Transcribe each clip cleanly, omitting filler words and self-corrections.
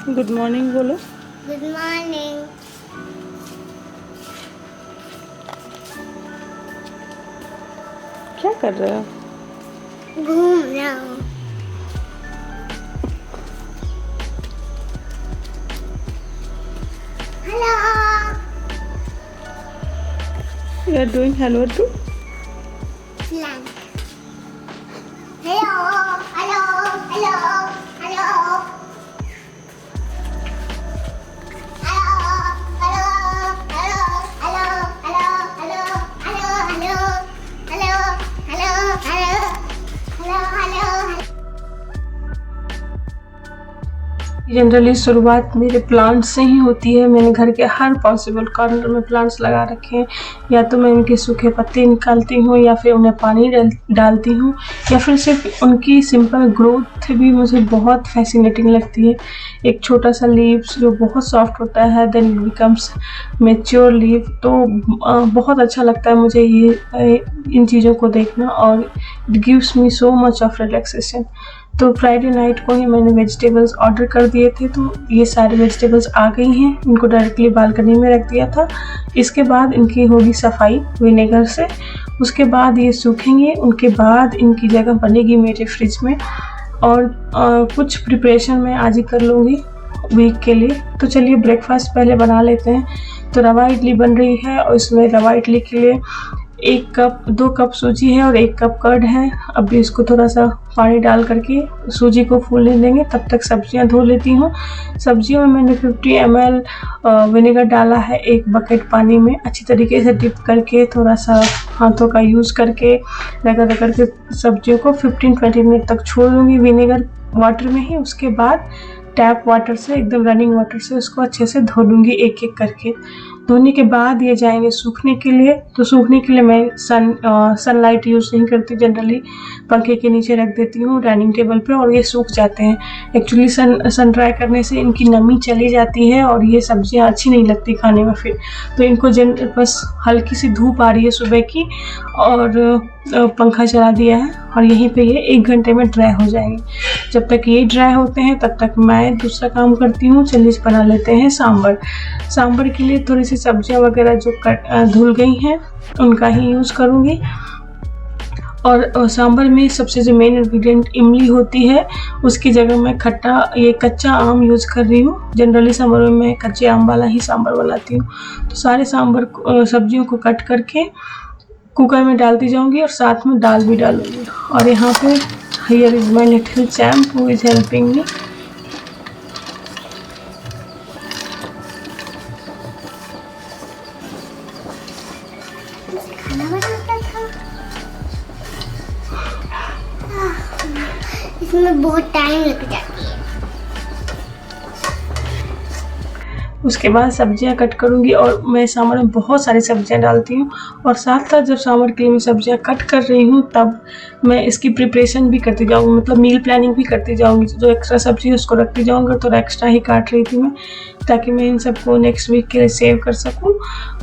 Good morning बोलो। Good morning. क्या कर रहे हो? घूम रहा हूँ। Hello. You are doing hello to plan. Hello hello hello hello generally शुरुआत मेरे प्लांट्स से ही होती है। मैंने घर के हर पॉसिबल कॉर्नर में प्लांट्स लगा रखे हैं। या तो मैं उनके सूखे पत्ते निकालती हूँ या फिर उन्हें पानी डालती हूँ या फिर सिर्फ उनकी सिंपल ग्रोथ भी मुझे बहुत फैसिनेटिंग लगती है। एक छोटा सा लीव्स जो बहुत सॉफ्ट होता है देन बिकम्स मैच्योर लीव, तो बहुत अच्छा लगता है मुझे ये इन चीज़ों को देखना और it gives me so much of relaxation. तो फ्राइडे नाइट को ही मैंने वेजिटेबल्स ऑर्डर कर दिए थे, तो ये सारी वेजिटेबल्स आ गई हैं। इनको डायरेक्टली बालकनी में रख दिया था। इसके बाद इनकी होगी सफाई विनेगर से, उसके बाद ये सूखेंगे, उनके बाद इनकी जगह बनेगी मेरे फ्रिज में। और कुछ प्रिपरेशन मैं आज ही कर लूँगी वीक के लिए। तो चलिए ब्रेकफास्ट पहले बना लेते हैं। तो रवा इडली बन रही है और इसमें रवा इडली के लिए 2 कप सूजी है और 1 कप कर्ड है। अभी इसको थोड़ा सा पानी डाल करके सूजी को फूलने देंगे, तब तक सब्जियां धो लेती हूँ। सब्जियों में मैंने 50 ml विनेगर डाला है 1 बकेट पानी में। अच्छी तरीके से डिप करके थोड़ा सा हाथों का यूज़ करके रगड़ करके सब्जियों को 15-20 मिनट तक छोड़ दूँगी विनेगर वाटर में ही। उसके बाद टैप वाटर से, एकदम रनिंग वाटर से उसको अच्छे से धो लूँगी एक एक करके। धोने के बाद ये जाएंगे सूखने के लिए। तो सूखने के लिए मैं सनलाइट यूज़ नहीं करती, जनरली पंखे के नीचे रख देती हूँ डाइनिंग टेबल पे और ये सूख जाते हैं। एक्चुअली सन ड्राई करने से इनकी नमी चली जाती है और ये सब्जियाँ अच्छी नहीं लगती खाने में फिर। तो इनको बस हल्की सी धूप आ रही है सुबह की और पंखा चला दिया है और यहीं पे ये 1 घंटे में ड्राई हो जाएंगे। जब तक ये ड्राई होते हैं तब तक मैं दूसरा काम करती हूँ। चलिए बना लेते हैं सांभर। सांभर के लिए थोड़ी सी सब्जियां वगैरह जो धुल गई हैं उनका ही यूज़ करूँगी। और सांभर में सबसे जो मेन इंग्रेडिएंट इमली होती है, उसकी जगह मैं ये कच्चा आम यूज़ कर रही हूँ। जनरली सांभर में मैं कच्चे आम वाला ही सांभर बनाती हूँ। तो सारे सांभर सब्जियों को कट करके कुकर में डालती जाऊंगी और साथ में दाल भी डालूंगी। और यहाँ पे here is my little champ who is helping मी। खाना बनाता था। इसमें बहुत टाइम लग जाती है। उसके बाद सब्जियां कट करूंगी और मैं सांभर में बहुत सारी सब्जियां डालती हूँ। और साथ साथ जब सांभर के लिए मैं सब्जियां कट कर रही हूँ तब मैं इसकी प्रिपरेशन भी करती जाऊँगी, मतलब मील प्लानिंग भी करती जाऊँगी। जो एक्स्ट्रा सब्जी है उसको रखती जाऊँगी, थोड़ा एक्स्ट्रा ही काट रही थी मैं ताकि मैं इन सबको नेक्स्ट वीक के लिए सेव कर सकूँ।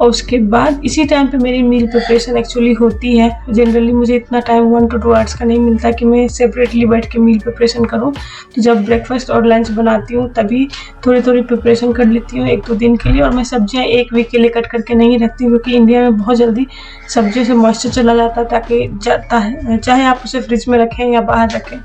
और उसके बाद इसी टाइम पे मेरी मील प्रिपरेशन एक्चुअली होती है। जनरली मुझे इतना टाइम 1 to 2 आवर्स का नहीं मिलता कि मैं सेपरेटली बैठ के मील प्रिपरेशन करूँ। तो जब ब्रेकफास्ट और लंच बनाती हूँ तभी थोड़ी थोड़ी प्रिपरेशन कर लेती हूँ 1-2 दिन के लिए। और मैं सब्जियाँ 1 वीक के लिए कट करके नहीं रखती क्योंकि इंडिया में बहुत जल्दी सब्जियों से मॉइस्चर चला जाता है, चाहे आप उसे फ्रिज में रखें या बाहर रखें।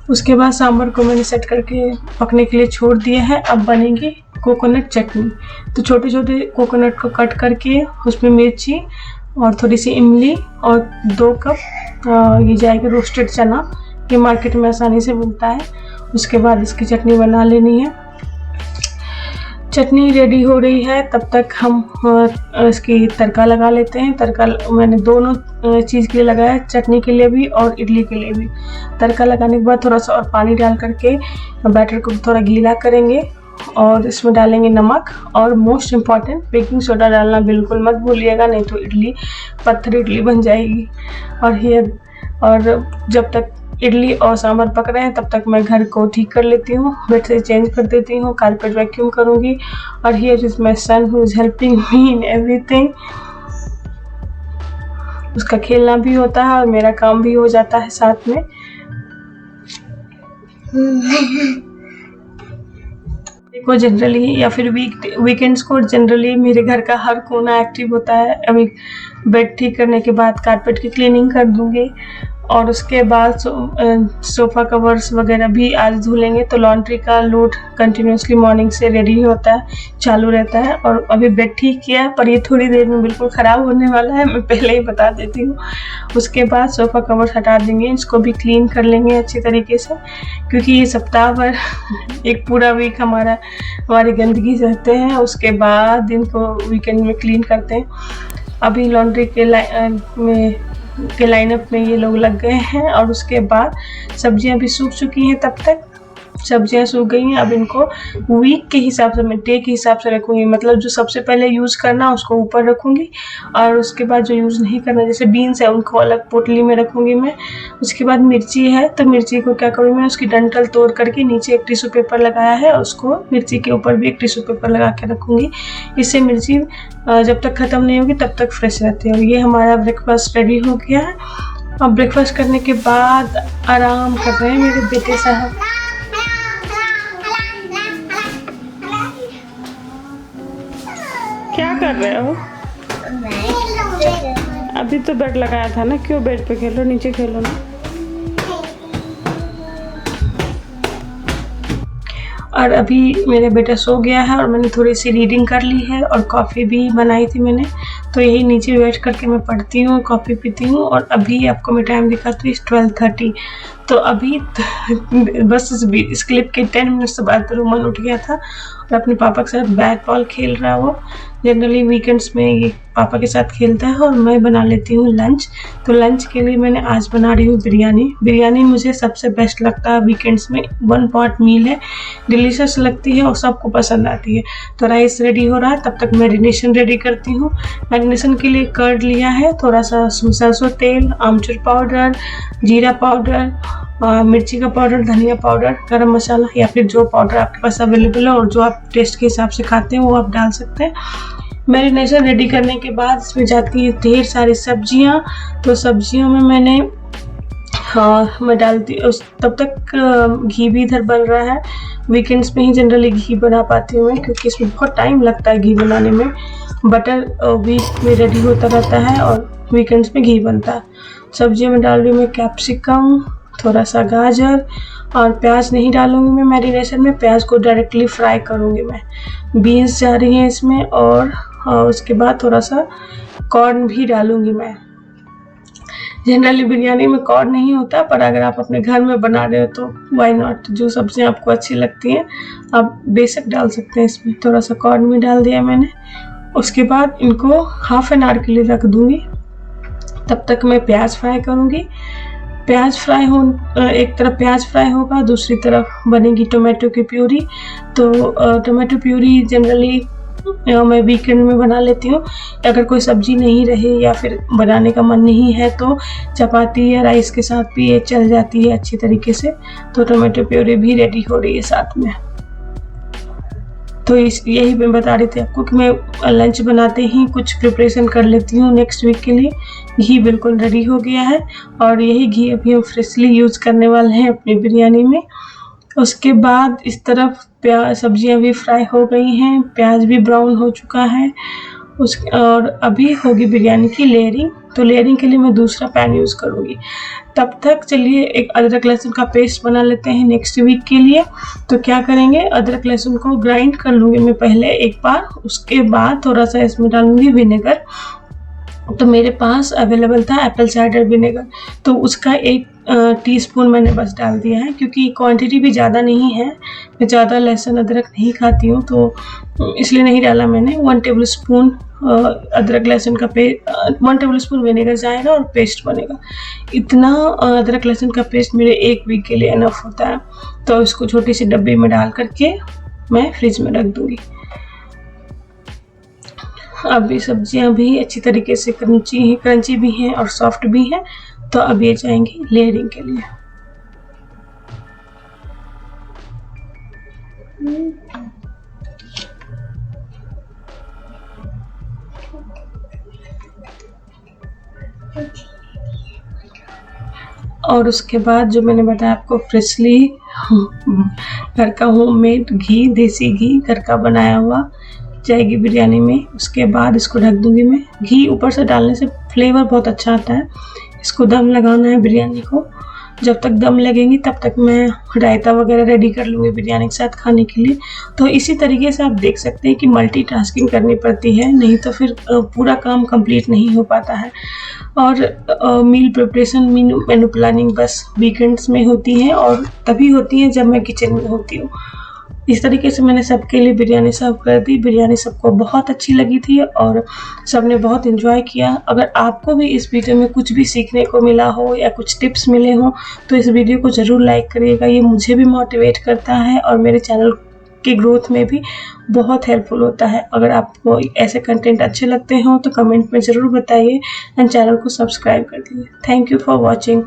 उसके बाद सांभर को मैंने सेट करके पकने के लिए छोड़ दिया है। अब बनेगी कोकोनट चटनी। तो छोटे छोटे कोकोनट को कट करके उसमें मिर्ची और थोड़ी सी इमली और 2 कप ये जाएगा रोस्टेड चना, ये मार्केट में आसानी से मिलता है। उसके बाद इसकी चटनी बना लेनी है। चटनी रेडी हो रही है तब तक हम इसकी तड़का लगा लेते हैं। तड़का मैंने दोनों चीज़ के लिए लगाया, चटनी के लिए भी और इडली के लिए भी। तड़का लगाने के बाद थोड़ा सा और पानी डाल करके बैटर को थोड़ा गीला करेंगे और इसमें डालेंगे नमक और मोस्ट इम्पॉर्टेंट बेकिंग सोडा डालना बिल्कुल मत भूलिएगा, नहीं तो इडली पत्थर इडली बन जाएगी। और जब तक इडली और सांभर पक रहे हैं तब तक मैं घर को ठीक कर लेती हूँ, बेड से चेंज कर देती हूँ, कारपेट वैक्यूम करूँगी। और here is my son who is helping me in everything. उसका खेलना भी होता है और मेरा काम भी हो जाता है साथ में। को जनरली या फिर वीकेंड्स को जनरली मेरे घर का हर कोना एक्टिव होता है। अभी बेड ठीक करने के बाद कारपेट की क्लीनिंग कर दूंगी और उसके बाद सोफ़ा कवर्स वगैरह भी आज धुलेंगे। तो लॉन्ड्री का लोड कंटिन्यूसली मॉर्निंग से रेडी होता है, चालू रहता है। और अभी बेड ठीक किया है पर ये थोड़ी देर में बिल्कुल ख़राब होने वाला है, मैं पहले ही बता देती हूँ। उसके बाद सोफ़ा कवर्स हटा देंगे, इसको भी क्लीन कर लेंगे अच्छी तरीके से, क्योंकि ये सप्ताह भर एक पूरा वीक हमारी गंदगी रहते हैं। उसके बाद इनको वीकेंड में क्लीन करते हैं। अभी लॉन्ड्री के लाइनअप में ये लोग लग गए हैं। और उसके बाद सब्जियां भी सूख चुकी हैं, तब तक सब्जियां सूख गई हैं। अब इनको वीक के हिसाब से, मैं डे के हिसाब से रखूँगी। मतलब जो सबसे पहले यूज़ करना उसको ऊपर रखूँगी और उसके बाद जो यूज़ नहीं करना, जैसे बीन्स है, उनको अलग पोटली में रखूँगी मैं। उसके बाद मिर्ची है, तो मिर्ची को क्या करूँगी मैं, उसकी डंठल तोड़ करके नीचे एक टिश्यू पेपर लगाया है, उसको मिर्ची के ऊपर भी एक टिश्यू पेपर लगा के रखूँगी। इससे मिर्ची जब तक ख़त्म नहीं होगी तब तक फ्रेश रहती है। ये हमारा ब्रेकफास्ट रेडी हो गया है। अब ब्रेकफास्ट करने के बाद आराम कर रहे हैं मेरे बेटे साहब। क्या कर रहे हो? अभी तो बेड लगाया था ना, क्यों बेड पे खेलो, नीचे खेलो ना। और अभी मेरा बेटा सो गया है और मैंने थोड़ी सी रीडिंग कर ली है और कॉफ़ी भी बनाई थी मैंने, तो यही नीचे बैठ करके मैं पढ़ती हूँ, कॉफ़ी पीती हूँ। और अभी आपको मैं टाइम दिखाती हूँ 12:30। तो अभी बस इस क्लिप के 10 मिनट्स बाद रोमन उठ गया था और अपने पापा के साथ बैट बॉल खेल रहा है। वो जनरली वीकेंड्स में ये पापा के साथ खेलता है और मैं बना लेती हूँ लंच। तो लंच के लिए मैंने आज बना रही हूँ बिरयानी मुझे सबसे बेस्ट लगता है वीकेंड्स में। 1 पॉट मील है, डिलीशियस लगती है और सबको पसंद आती है। तो राइस रेडी हो रहा है, तब तक मैरिनेशन रेडी करती हूँ। मैरिनेशन के लिए कर्ड लिया है, थोड़ा सा सरसों तेल, आमचूर पाउडर, जीरा पाउडर, मिर्ची का पाउडर, धनिया पाउडर, गरम मसाला या फिर जो पाउडर आपके पास अवेलेबल है और जो आप टेस्ट के हिसाब से खाते हैं वो आप डाल सकते हैं। मैरिनेशन रेडी करने के बाद इसमें जाती है ढेर सारी सब्जियां। तो सब्जियों में मैं डालती तब तक घी भी इधर बन रहा है। वीकेंड्स में ही जनरली घी बना पाती हूँ मैं, क्योंकि इसमें बहुत टाइम लगता है घी बनाने में। बटर वीक में रेडी होता रहता है और वीकेंड्स में घी बनता है। सब्जियों में डाल रही हूँ मैं कैप्सिकम, थोड़ा सा गाजर, और प्याज नहीं डालूंगी मैं मैरिनेशन में, प्याज को डायरेक्टली फ्राई करूँगी मैं। बीन्स जा रही हैं इसमें और उसके बाद थोड़ा सा कॉर्न भी डालूंगी मैं। जनरली बिरयानी में कॉर्न नहीं होता, पर अगर आप अपने घर में बना रहे हो तो वाई नॉट। जो सब्जियां आपको अच्छी लगती हैं आप बेशक डाल सकते हैं इसमें। थोड़ा सा कॉर्न भी डाल दिया मैंने। उसके बाद इनको हाफ एन आवर के लिए रख दूंगी। तब तक मैं प्याज फ्राई करूंगी। एक तरफ प्याज फ्राई होगा, दूसरी तरफ बनेगी टोमेटो की प्यूरी। तो टोमेटो प्यूरी जनरली मैं वीकेंड में बना लेती हूँ। अगर कोई सब्जी नहीं रहे या फिर बनाने का मन नहीं है तो चपाती या राइस के साथ भी ये चल जाती है अच्छी तरीके से। तो टोमेटो प्यूरी भी रेडी हो रही है साथ में। तो यही मैं बता रही थी आपको कि मैं लंच बनाते ही कुछ प्रिपरेशन कर लेती हूँ नेक्स्ट वीक के लिए। घी बिल्कुल रेडी हो गया है और यही घी अभी हम फ्रेशली यूज़ करने वाले हैं अपनी बिरयानी में। उसके बाद इस तरफ सब्जियां भी फ्राई हो गई हैं, प्याज भी ब्राउन हो चुका है। और अभी होगी बिरयानी की लेयरिंग। तो लेयरिंग के लिए मैं दूसरा पैन यूज़ करूँगी। तब तक चलिए एक अदरक लहसुन का पेस्ट बना लेते हैं नेक्स्ट वीक के लिए। तो क्या करेंगे, अदरक लहसुन को ग्राइंड कर लूँगी मैं पहले एक बार। उसके बाद थोड़ा सा इसमें डालूँगी विनेगर। तो मेरे पास अवेलेबल था एप्पल साइडर विनेगर, तो उसका 1 टीस्पून मैंने बस डाल दिया है, क्योंकि क्वांटिटी भी ज़्यादा नहीं है। मैं ज़्यादा लहसुन अदरक नहीं खाती हूँ तो इसलिए नहीं डाला मैंने। 1 टेबल स्पून अदरक लहसुन का 1 टेबल स्पून विनेगर जाएगा और पेस्ट बनेगा। इतना अदरक लहसुन का पेस्ट मेरे 1 वीक के लिए इनफ होता है। तो इसको छोटी सी डब्बी में डाल करके मैं फ्रिज में रख दूँगी। अभी सब्जियां भी अच्छी तरीके से क्रंची भी हैं और सॉफ्ट भी हैं। तो अब ये जाएंगी लेयरिंग के लिए। और उसके बाद जो मैंने बताया आपको फ्रेशली घर का होममेड घी, देसी घी घर का बनाया हुआ जाएगी बिरयानी में। उसके बाद इसको ढक दूंगी मैं। घी ऊपर से डालने से फ्लेवर बहुत अच्छा आता है। इसको दम लगाना है बिरयानी को। जब तक दम लगेंगी तब तक मैं रायता वगैरह रेडी कर लूँगी बिरयानी के साथ खाने के लिए। तो इसी तरीके से आप देख सकते हैं कि मल्टीटास्किंग करनी पड़ती है, नहीं तो फिर पूरा काम कंप्लीट नहीं हो पाता है। और मील प्रिपरेशन, मेनू प्लानिंग बस वीकेंड्स में होती है और तभी होती है जब मैं किचन में होती हूँ। इस तरीके से मैंने सबके लिए बिरयानी सर्व कर दी। बिरयानी सबको बहुत अच्छी लगी थी और सबने बहुत एंजॉय किया। अगर आपको भी इस वीडियो में कुछ भी सीखने को मिला हो या कुछ टिप्स मिले हों तो इस वीडियो को ज़रूर लाइक करिएगा। ये मुझे भी मोटिवेट करता है और मेरे चैनल के ग्रोथ में भी बहुत हेल्पफुल होता है। अगर आपको ऐसे कंटेंट अच्छे लगते हों तो कमेंट में ज़रूर बताइए एंड चैनल को सब्सक्राइब कर दीजिए। Thank you for watching.